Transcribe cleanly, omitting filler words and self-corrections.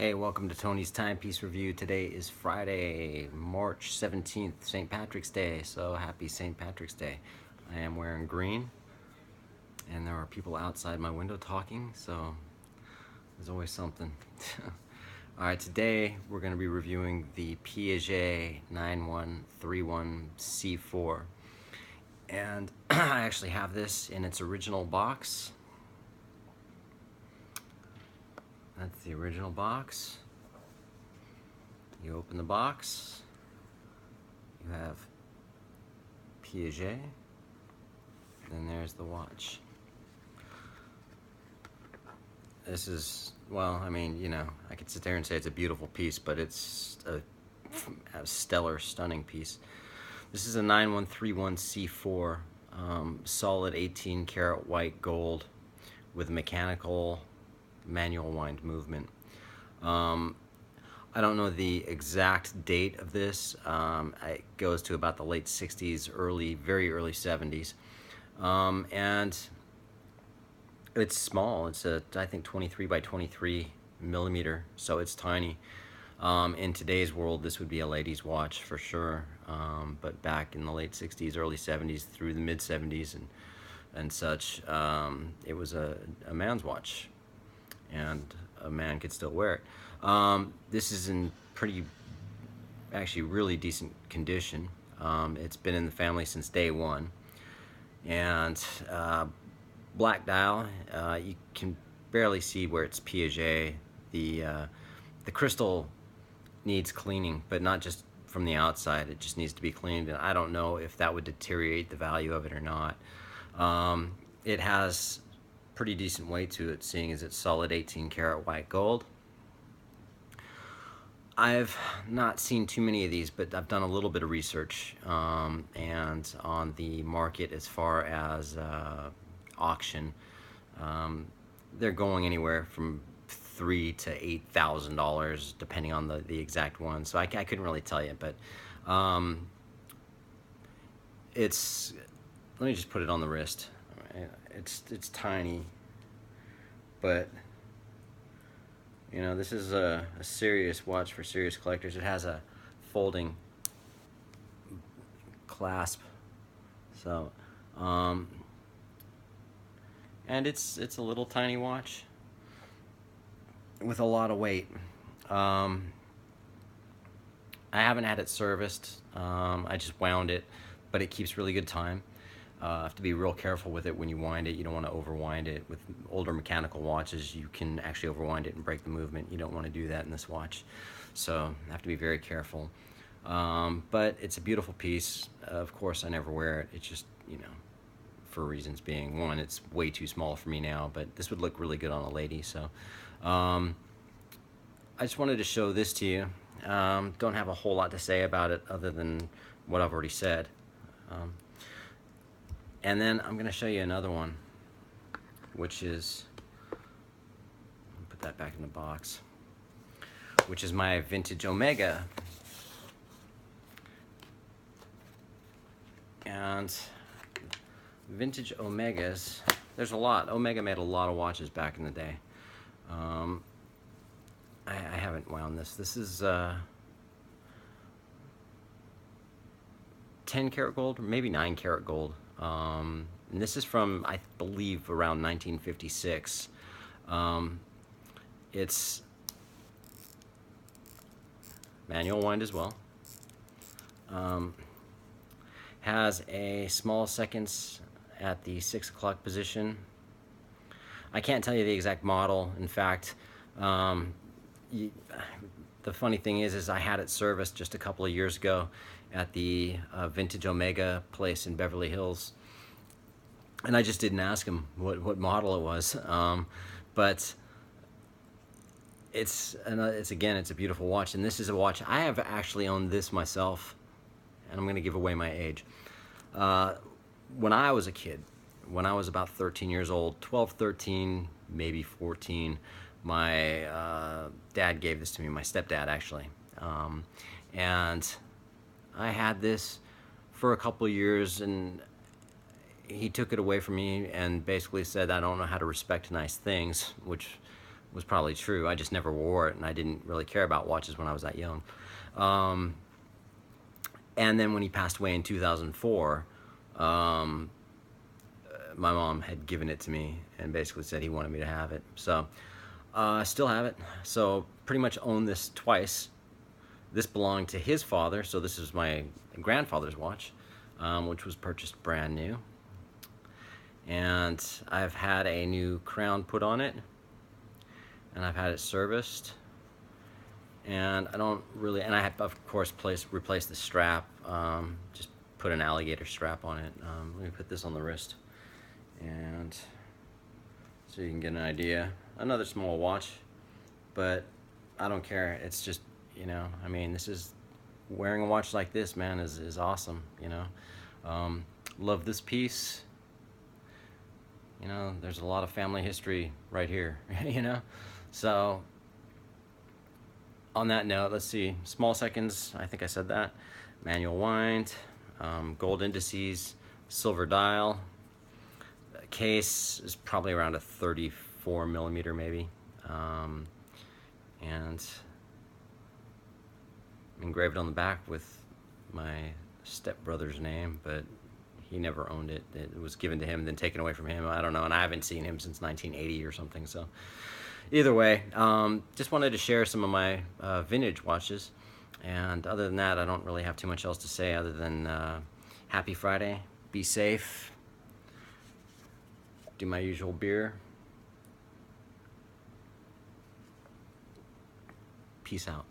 Hey, welcome to Tony's Timepiece Review. Today is Friday, March 17th, St. Patrick's Day, so happy St. Patrick's Day. I am wearing green, and there are people outside my window talking, so there's always something. Alright, today we're going to be reviewing the Piaget 9131C4. And I actually have this in its original box. That's the original box. You open the box, you have Piaget, then there's the watch. This is, well, I mean, you know, I could sit there and say it's a beautiful piece, but it's a stellar, stunning piece. This is a 9131C4, solid 18 karat white gold with mechanical manual wind movement. I don't know the exact date of this. It goes to about the late 60s, very early 70s. And it's small. It's I think 23 by 23 millimeter, so it's tiny. In today's world, this would be a lady's watch for sure. But back in the late 60s, early 70s, through the mid 70s and such, it was a man's watch, and a man could still wear it. This is in actually really decent condition. It's been in the family since day one, and black dial. You can barely see where it's Piaget. The crystal needs cleaning, but not just from the outside. It just needs to be cleaned, and I don't know if that would deteriorate the value of it or not. It has pretty decent weight to it, seeing as it's solid 18 karat white gold. I've not seen too many of these, but I've done a little bit of research, and on the market as far as auction, they're going anywhere from $3,000 to $8,000 depending on the exact one. So I couldn't really tell you, but it's, let me just put it on the wrist. It's tiny, but you know, this is a serious watch for serious collectors. It has a folding clasp, so and it's a little tiny watch with a lot of weight. I haven't had it serviced. I just wound it, but it keeps really good time. Have to be real careful with it when you wind it. You don't want to overwind it. With older mechanical watches, you can actually overwind it and break the movement. You don't want to do that in this watch, so I have to be very careful. But it's a beautiful piece. Of course, I never wear it. It's just, you know, for reasons being, one, it's way too small for me now, but this would look really good on a lady. So I just wanted to show this to you. Don't have a whole lot to say about it other than what I've already said. And then I'm going to show you another one, which is, put that back in the box, which is my vintage Omega. And vintage Omegas, there's a lot. Omega made a lot of watches back in the day. I haven't wound this. This is 10 karat gold, or maybe 9 karat gold. And this is from, I believe, around 1956. It's manual wind as well. Has a small seconds at the 6 o'clock position. I can't tell you the exact model. In fact, the funny thing is I had it serviced just a couple of years ago at the Vintage Omega place in Beverly Hills, and I just didn't ask him what model it was. But it's again, it's a beautiful watch, and this is a watch I have actually owned this myself, and I'm going to give away my age. When I was a kid, when I was about 13 years old, 12, 13, maybe 14, my dad gave this to me, my stepdad actually, and I had this for a couple of years, and he took it away from me and basically said I don't know how to respect nice things, which was probably true. I just never wore it, and I didn't really care about watches when I was that young. Um, and then when he passed away in 2004, my mom had given it to me and basically said he wanted me to have it. So I still have it. So pretty much own this twice. This belonged to his father, so this is my grandfather's watch, which was purchased brand new. And I've had a new crown put on it, and I've had it serviced. And I don't really, and I have, of course, replaced the strap, just put an alligator strap on it. Let me put this on the wrist, and so you can get an idea. Another small watch, but I don't care. It's just, I mean, this is, wearing a watch like this, man, is awesome, Love this piece. There's a lot of family history right here, So, on that note, let's see. Small seconds, I think I said that. Manual wind, gold indices, silver dial. Case is probably around a 34 millimeter maybe. And engraved on the back with my stepbrother's name, but he never owned it. It was given to him, then taken away from him. I don't know, and I haven't seen him since 1980 or something. So either way, just wanted to share some of my vintage watches. And other than that, I don't really have too much else to say other than happy Friday, be safe, do my usual beer. Peace out.